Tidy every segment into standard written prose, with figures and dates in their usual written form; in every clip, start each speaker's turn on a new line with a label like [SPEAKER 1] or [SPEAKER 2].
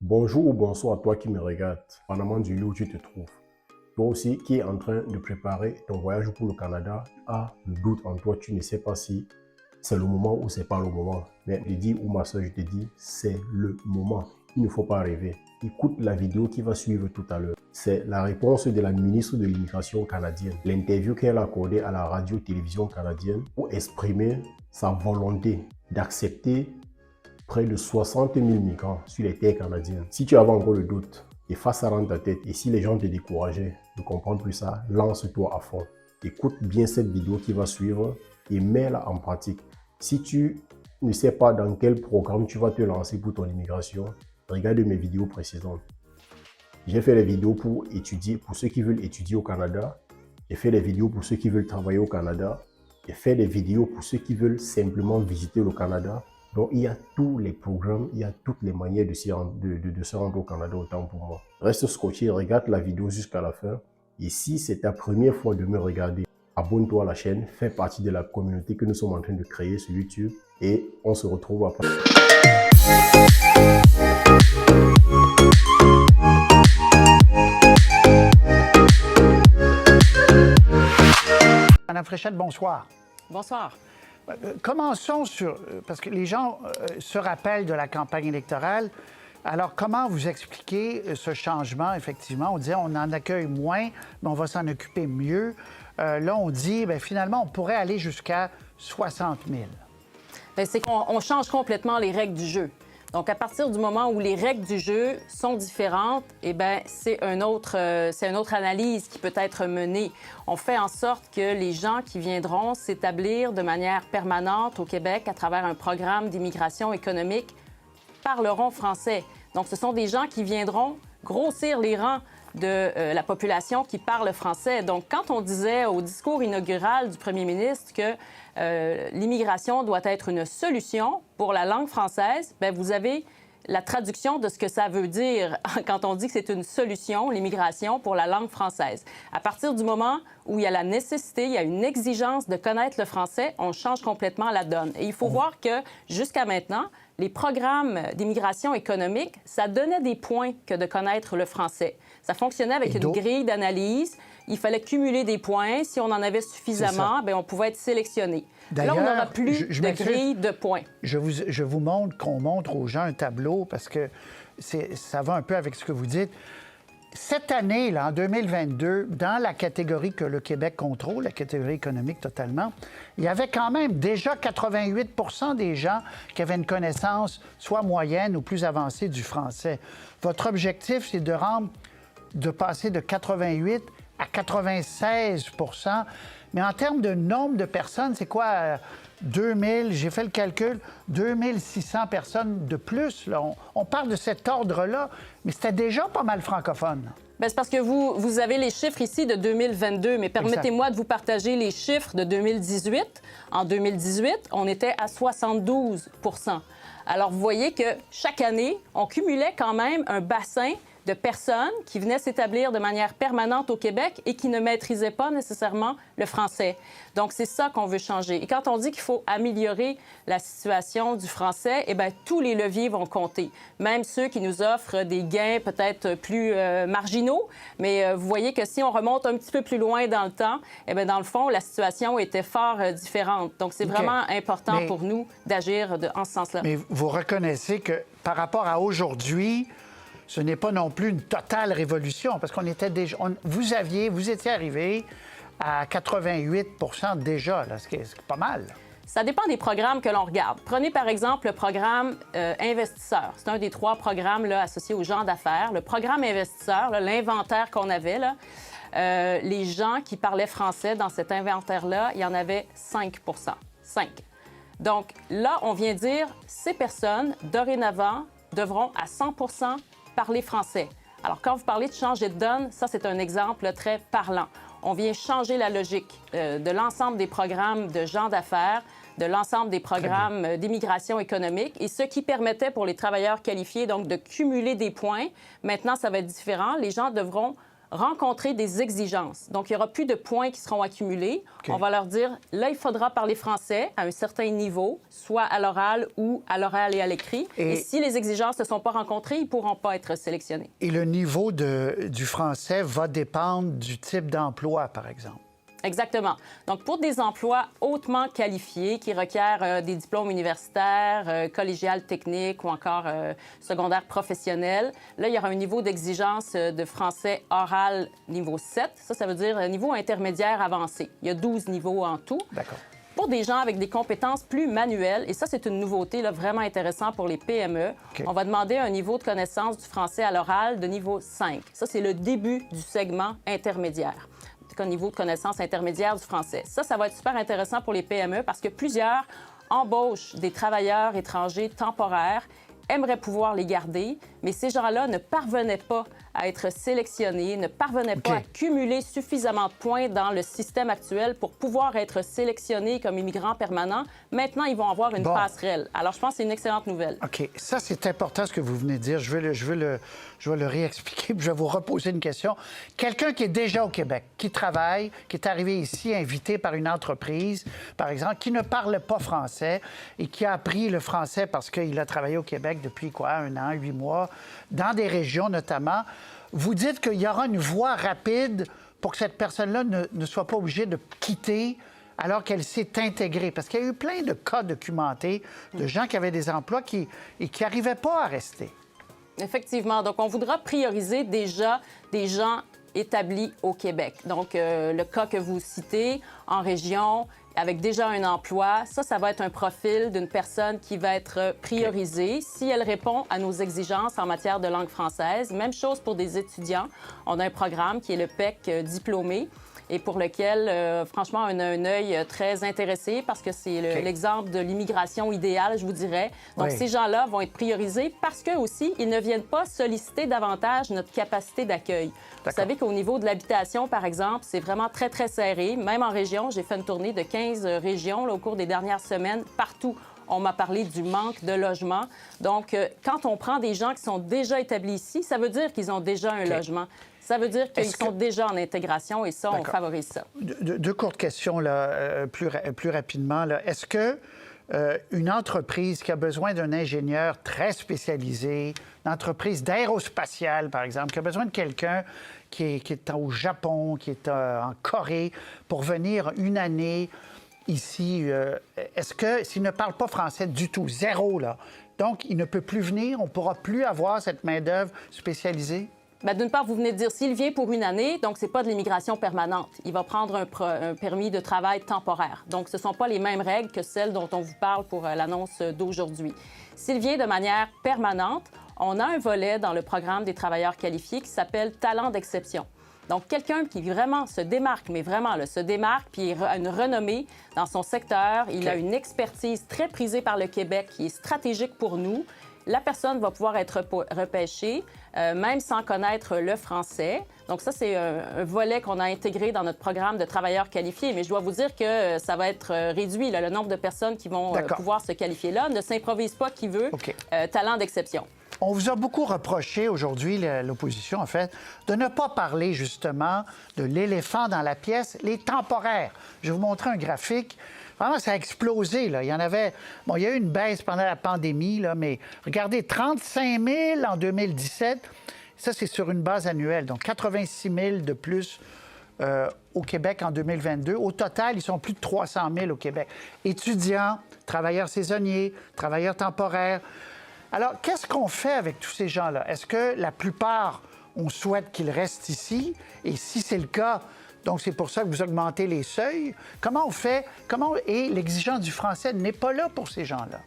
[SPEAKER 1] Bonjour ou bonsoir à toi qui me regarde, pendamment du lieu où tu te trouves. Toi aussi qui es en train de préparer ton voyage pour le Canada, as le doute en toi, tu ne sais pas si c'est le moment ou c'est pas le moment. Mais je dis, ou ma soeur, je te dis, c'est le moment. Il ne faut pas rêver. Écoute la vidéo qui va suivre tout à l'heure. C'est la réponse de la ministre de l'Immigration canadienne. L'interview qu'elle a accordée à la radio-télévision canadienne pour exprimer sa volonté d'accepter près de 60 000 migrants sur les terres canadiennes. Si tu avais encore le doute, efface ça dans ta tête. Et si les gens te décourageaient de comprendre plus ça, lance-toi à fond. Écoute bien cette vidéo qui va suivre et mets-la en pratique. Si tu ne sais pas dans quel programme tu vas te lancer pour ton immigration, regarde mes vidéos précédentes. J'ai fait les vidéos pour étudier, pour ceux qui veulent étudier au Canada. J'ai fait les vidéos pour ceux qui veulent travailler au Canada. J'ai fait des vidéos pour ceux qui veulent simplement visiter le Canada. Donc, il y a tous les programmes, il y a toutes les manières de se rendre au Canada autant pour moi. Reste scotché, regarde la vidéo jusqu'à la fin. Et si c'est ta première fois de me regarder, abonne-toi à la chaîne, fais partie de la communauté que nous sommes en train de créer sur YouTube. Et on se retrouve après.
[SPEAKER 2] Madame Fréchette, bonsoir.
[SPEAKER 3] Bonsoir.
[SPEAKER 2] Commençons parce que les gens se rappellent de la campagne électorale. Alors, comment vous expliquez ce changement, effectivement? On disait on en accueille moins, mais on va s'en occuper mieux. Là, on dit, bien, finalement, on pourrait aller jusqu'à 60 000.
[SPEAKER 3] Bien, c'est qu'on change complètement les règles du jeu. Donc, à partir du moment où les règles du jeu sont différentes, eh bien, c'est une autre analyse qui peut être menée. On fait en sorte que les gens qui viendront s'établir de manière permanente au Québec à travers un programme d'immigration économique parleront français. Donc, ce sont des gens qui viendront grossir les rangs de la population qui parle français. Donc, quand on disait au discours inaugural du premier ministre que l'immigration doit être une solution pour la langue française, bien, vous avez la traduction de ce que ça veut dire quand on dit que c'est une solution, l'immigration, pour la langue française. À partir du moment où il y a la nécessité, il y a une exigence de connaître le français, on change complètement la donne. Et il faut voir que, jusqu'à maintenant, les programmes d'immigration économique, ça donnait des points que de connaître le français. Ça fonctionnait avec une grille d'analyse. Il fallait cumuler des points. Si on en avait suffisamment, bien, on pouvait être sélectionné. Là, on n'aura plus de grille de points.
[SPEAKER 2] Je vous montre qu'on montre aux gens un tableau parce que ça va un peu avec ce que vous dites. Cette année, là, en 2022, dans la catégorie que le Québec contrôle, la catégorie économique totalement, il y avait quand même déjà 88 des gens qui avaient une connaissance soit moyenne ou plus avancée du français. Votre objectif, c'est de passer de 88 à 96 %. Mais en termes de nombre de personnes, c'est quoi? 2000, j'ai fait le calcul, 2600 personnes de plus. Là. On parle de cet ordre-là, mais c'était déjà pas mal francophone.
[SPEAKER 3] Bien, c'est parce que vous avez les chiffres ici de 2022, mais permettez-moi de vous partager les chiffres de 2018. En 2018, on était à 72 %. Alors, vous voyez que chaque année, on cumulait quand même un bassin de personnes qui venaient s'établir de manière permanente au Québec et qui ne maîtrisaient pas nécessairement le français. Donc, c'est ça qu'on veut changer. Et quand on dit qu'il faut améliorer la situation du français, eh bien, tous les leviers vont compter. Même ceux qui nous offrent des gains peut-être plus marginaux. Mais vous voyez que si on remonte un petit peu plus loin dans le temps, eh bien, dans le fond, la situation était fort différente. Donc, c'est vraiment important pour nous d'agir en ce sens-là.
[SPEAKER 2] Mais vous reconnaissez que par rapport à aujourd'hui, ce n'est pas non plus une totale révolution, parce qu'on était déjà... Vous étiez arrivé à 88 % déjà, là, ce qui est pas mal.
[SPEAKER 3] Ça dépend des programmes que l'on regarde. Prenez par exemple le programme Investisseur. C'est un des 3 programmes là, associés aux gens d'affaires. Le programme Investisseur, l'inventaire qu'on avait, là, les gens qui parlaient français dans cet inventaire-là, il y en avait 5 %. 5. Donc là, on vient dire, ces personnes, dorénavant, devront à 100 % parler français. Alors, quand vous parlez de changer de donne, ça, c'est un exemple très parlant. On vient changer la logique de l'ensemble des programmes de gens d'affaires, de l'ensemble des programmes d'immigration économique, et ce qui permettait pour les travailleurs qualifiés, donc, de cumuler des points. Maintenant, ça va être différent. Les gens devront rencontrer des exigences. Donc, il n'y aura plus de points qui seront accumulés. On va leur dire, là, il faudra parler français à un certain niveau, soit à l'oral ou à l'oral et à l'écrit. Et si les exigences ne sont pas rencontrées, ils ne pourront pas être sélectionnés.
[SPEAKER 2] Et le niveau du français va dépendre du type d'emploi, par exemple.
[SPEAKER 3] Exactement. Donc, pour des emplois hautement qualifiés qui requièrent des diplômes universitaires, collégiales techniques ou encore secondaires professionnels, là, il y aura un niveau d'exigence de français oral niveau 7. Ça veut dire niveau intermédiaire avancé. Il y a 12 niveaux en tout.
[SPEAKER 2] D'accord.
[SPEAKER 3] Pour des gens avec des compétences plus manuelles, et ça, c'est une nouveauté là, vraiment intéressante pour les PME, on va demander un niveau de connaissance du français à l'oral de niveau 5. Ça, c'est le début du segment intermédiaire. Au niveau de connaissance intermédiaire du français. Ça va être super intéressant pour les PME parce que plusieurs embauchent des travailleurs étrangers temporaires, aimeraient pouvoir les garder, mais ces gens-là ne parvenaient pas à être sélectionnés, ne parvenaient pas à cumuler suffisamment de points dans le système actuel pour pouvoir être sélectionnés comme immigrants permanents. Maintenant, ils vont avoir une passerelle. Alors, je pense que c'est une excellente nouvelle.
[SPEAKER 2] OK. Ça, c'est important ce que vous venez de dire. Je vais le réexpliquer, puis je vais vous reposer une question. Quelqu'un qui est déjà au Québec, qui travaille, qui est arrivé ici invité par une entreprise, par exemple, qui ne parle pas français et qui a appris le français parce qu'il a travaillé au Québec depuis, 1 an, 8 mois, dans des régions notamment. Vous dites qu'il y aura une voie rapide pour que cette personne-là ne soit pas obligée de quitter alors qu'elle s'est intégrée. Parce qu'il y a eu plein de cas documentés de gens qui avaient des emplois qui n'arrivaient pas à rester.
[SPEAKER 3] Effectivement. Donc, on voudra prioriser déjà des gens établis au Québec. Donc, le cas que vous citez, en région, avec déjà un emploi, ça va être un profil d'une personne qui va être priorisée si elle répond à nos exigences en matière de langue française. Même chose pour des étudiants. On a un programme qui est le PEC diplômé et pour lequel, franchement, on a un œil très intéressé parce que c'est l'exemple de l'immigration idéale, je vous dirais. Donc, ces gens-là vont être priorisés parce qu'eux aussi, ils ne viennent pas solliciter davantage notre capacité d'accueil. Vous savez qu'au niveau de l'habitation, par exemple, c'est vraiment très, très serré. Même en région, j'ai fait une tournée de 15 régions là, au cours des dernières semaines, partout. On m'a parlé du manque de logement. Donc, quand on prend des gens qui sont déjà établis ici, ça veut dire qu'ils ont déjà un logement. Ça veut dire qu'ils sont déjà en intégration et ça, on favorise ça.
[SPEAKER 2] Deux courtes questions, là, plus rapidement. Là. Est-ce que une entreprise qui a besoin d'un ingénieur très spécialisé, une entreprise d'aérospatiale, par exemple, qui a besoin de quelqu'un qui est au Japon, qui est en Corée, pour venir une année ici, est-ce que, s'il ne parle pas français du tout, zéro, là, donc il ne peut plus venir, on ne pourra plus avoir cette main-d'œuvre spécialisée?
[SPEAKER 3] Bien, d'une part, vous venez de dire, s'il vient pour une année, donc c'est pas de l'immigration permanente. Il va prendre un permis de travail temporaire. Donc, ce ne sont pas les mêmes règles que celles dont on vous parle pour l'annonce d'aujourd'hui. S'il vient de manière permanente, on a un volet dans le programme des travailleurs qualifiés qui s'appelle « Talent d'exception ». Donc, quelqu'un qui vraiment se démarque, mais vraiment là, se démarque, puis a une renommée dans son secteur, il a une expertise très prisée par le Québec qui est stratégique pour nous. La personne va pouvoir être repêchée, même sans connaître le français. Donc ça, c'est un volet qu'on a intégré dans notre programme de travailleurs qualifiés. Mais je dois vous dire que ça va être réduit. Là, le nombre de personnes qui vont pouvoir se qualifier là ne s'improvise pas qui veut. Talent d'exception.
[SPEAKER 2] On vous a beaucoup reproché aujourd'hui, l'opposition, en fait, de ne pas parler justement de l'éléphant dans la pièce, les temporaires. Je vais vous montrer un graphique. Vraiment, ça a explosé, là. Il y en avait... Bon, il y a eu une baisse pendant la pandémie, là, mais regardez, 35 000 en 2017. Ça, c'est sur une base annuelle. Donc, 86 000 de plus au Québec en 2022. Au total, ils sont plus de 300 000 au Québec. Étudiants, travailleurs saisonniers, travailleurs temporaires. Alors, qu'est-ce qu'on fait avec tous ces gens-là? Est-ce que la plupart, on souhaite qu'ils restent ici? Et si c'est le cas, donc c'est pour ça que vous augmentez les seuils. Comment on fait? Et l'exigence du français n'est pas là pour ces gens-là?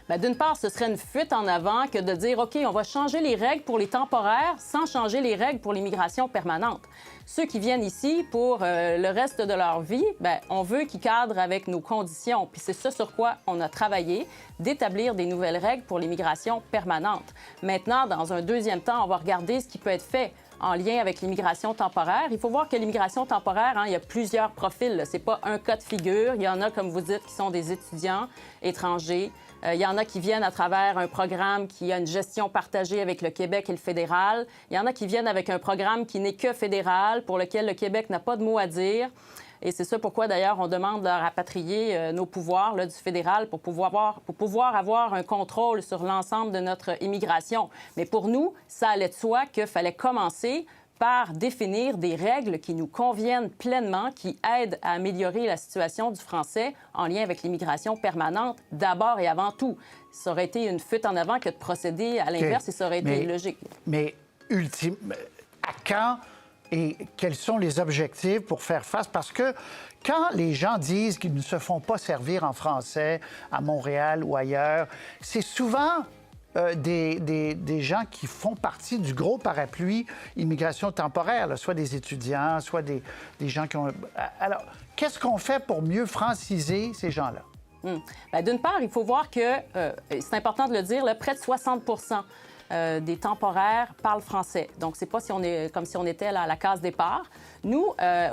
[SPEAKER 3] Bien, d'une part, ce serait une fuite en avant que de dire, OK, on va changer les règles pour les temporaires sans changer les règles pour l'immigration permanente. Ceux qui viennent ici pour le reste de leur vie, bien, on veut qu'ils cadrent avec nos conditions. Puis c'est ce sur quoi on a travaillé, d'établir des nouvelles règles pour l'immigration permanente. Maintenant, dans un deuxième temps, on va regarder ce qui peut être fait en lien avec l'immigration temporaire. Il faut voir que l'immigration temporaire, il y a plusieurs profils. Ce n'est pas un cas de figure. Il y en a, comme vous dites, qui sont des étudiants étrangers, Il y en a qui viennent à travers un programme qui a une gestion partagée avec le Québec et le fédéral. Il y en a qui viennent avec un programme qui n'est que fédéral, pour lequel le Québec n'a pas de mot à dire. Et c'est ça pourquoi, d'ailleurs, on demande de rapatrier nos pouvoirs là, du fédéral pour pouvoir avoir un contrôle sur l'ensemble de notre immigration. Mais pour nous, ça allait de soi qu'il fallait commencer par définir des règles qui nous conviennent pleinement, qui aident à améliorer la situation du français en lien avec l'immigration permanente, d'abord et avant tout. Ça aurait été une fuite en avant que de procéder à l'inverse et ça aurait été illogique.
[SPEAKER 2] Mais à quand et quels sont les objectifs pour faire face? Parce que quand les gens disent qu'ils ne se font pas servir en français à Montréal ou ailleurs, c'est souvent des gens qui font partie du gros parapluie immigration temporaire, là, soit des étudiants, soit des gens qui ont... Alors, qu'est-ce qu'on fait pour mieux franciser ces gens-là?
[SPEAKER 3] Bien, d'une part, il faut voir que, c'est important de le dire, là, près de 60 des temporaires parlent français. Donc, c'est pas comme si on était là, à la case départ. Nous,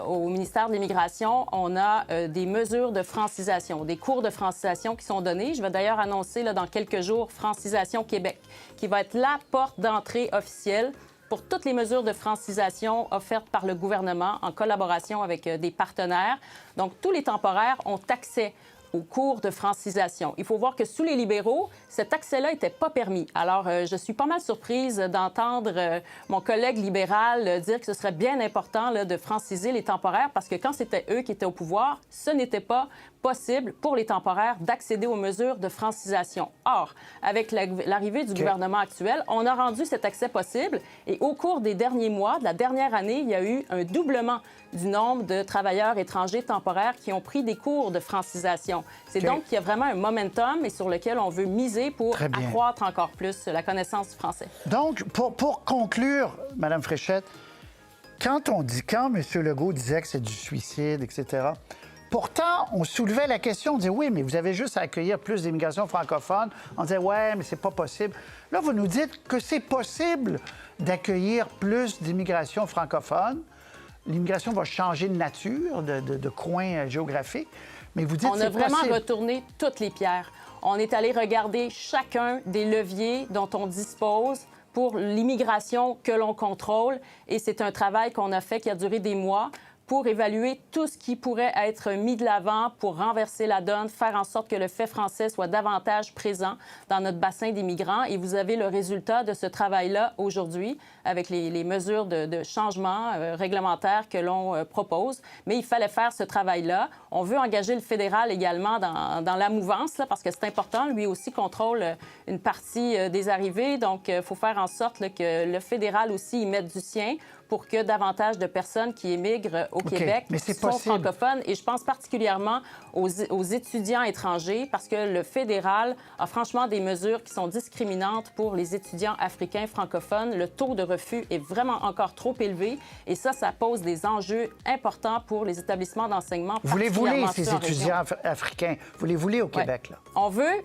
[SPEAKER 3] au ministère de l'Immigration, on a des mesures de francisation, des cours de francisation qui sont donnés. Je vais d'ailleurs annoncer là, dans quelques jours Francisation Québec, qui va être la porte d'entrée officielle pour toutes les mesures de francisation offertes par le gouvernement en collaboration avec des partenaires. Donc, tous les temporaires ont accès aux cours de francisation. Il faut voir que sous les libéraux, cet accès-là n'était pas permis. Alors, je suis pas mal surprise d'entendre mon collègue libéral dire que ce serait bien important là, de franciser les temporaires parce que quand c'était eux qui étaient au pouvoir, ce n'était pas possible pour les temporaires d'accéder aux mesures de francisation. Or, avec l'arrivée du gouvernement actuel, on a rendu cet accès possible et au cours des derniers mois, de la dernière année, il y a eu un doublement du nombre de travailleurs étrangers temporaires qui ont pris des cours de francisation. C'est donc qu'il y a vraiment un momentum et sur lequel on veut miser pour accroître encore plus la connaissance du français.
[SPEAKER 2] Donc, pour conclure, Mme Fréchette, quand M. Legault disait que c'est du suicide, etc., pourtant, on soulevait la question, on disait oui, mais vous avez juste à accueillir plus d'immigration francophone. On disait ouais, mais c'est pas possible. Là, vous nous dites que c'est possible d'accueillir plus d'immigration francophone. L'immigration va changer de nature, de coin géographique. Mais vous dites
[SPEAKER 3] on a vraiment retourné toutes les pierres. On est allé regarder chacun des leviers dont on dispose pour l'immigration que l'on contrôle. Et c'est un travail qu'on a fait qui a duré des mois pour évaluer tout ce qui pourrait être mis de l'avant pour renverser la donne, faire en sorte que le fait français soit davantage présent dans notre bassin d'immigrants. Et vous avez le résultat de ce travail-là aujourd'hui avec les mesures de changement réglementaire que l'on propose. Mais il fallait faire ce travail-là. On veut engager le fédéral également dans la mouvance, là, parce que c'est important. Lui aussi contrôle une partie des arrivées. Donc, il faut faire en sorte là, que le fédéral aussi y mette du sien pour que davantage de personnes qui émigrent au Québec soient francophones. Et je pense particulièrement aux étudiants étrangers parce que le fédéral a franchement des mesures qui sont discriminantes pour les étudiants africains francophones. Le taux de refus est vraiment encore trop élevé et ça pose des enjeux importants pour les établissements d'enseignement.
[SPEAKER 2] Vous les voulez, ces étudiants africains? Vous les voulez au Québec, là?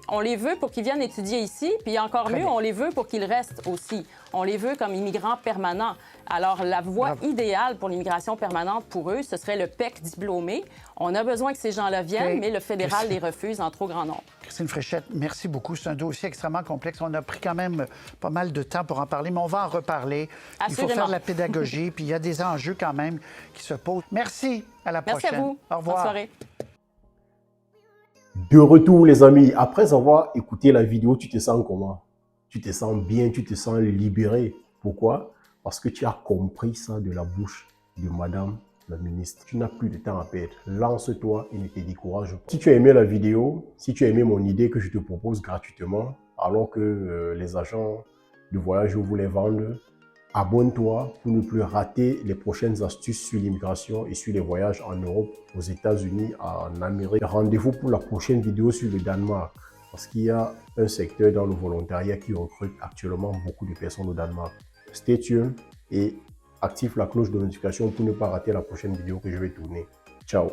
[SPEAKER 3] On les veut pour qu'ils viennent étudier ici, puis encore mieux, on les veut pour qu'ils restent aussi. On les veut comme immigrants permanents. Alors, la voie idéale pour l'immigration permanente pour eux, ce serait le PEC diplômé. On a besoin que ces gens-là viennent, mais le fédéral les refuse en trop grand nombre.
[SPEAKER 2] Christine Fréchette, merci beaucoup. C'est un dossier extrêmement complexe. On a pris quand même pas mal de temps pour en parler, mais on va en reparler.
[SPEAKER 3] Absolument.
[SPEAKER 2] Il faut faire de la pédagogie, puis il y a des enjeux quand même qui se posent. Merci. À la prochaine.
[SPEAKER 3] Merci à vous.
[SPEAKER 2] Au revoir.
[SPEAKER 3] Bonne soirée.
[SPEAKER 1] De retour, les amis. Après avoir écouté la vidéo, tu te sens comment? Tu te sens bien, tu te sens libéré. Pourquoi? Parce que tu as compris ça de la bouche de Madame la ministre. Tu n'as plus de temps à perdre. Lance-toi et ne te décourage pas. Si tu as aimé la vidéo, si tu as aimé mon idée que je te propose gratuitement, alors que les agents de voyage vous les vendent, abonne-toi pour ne plus rater les prochaines astuces sur l'immigration et sur les voyages en Europe, aux États-Unis, en Amérique. Rendez-vous pour la prochaine vidéo sur le Danemark. Parce qu'il y a un secteur dans le volontariat qui recrute actuellement beaucoup de personnes au Danemark. Stay tuned et active la cloche de notification pour ne pas rater la prochaine vidéo que je vais tourner. Ciao!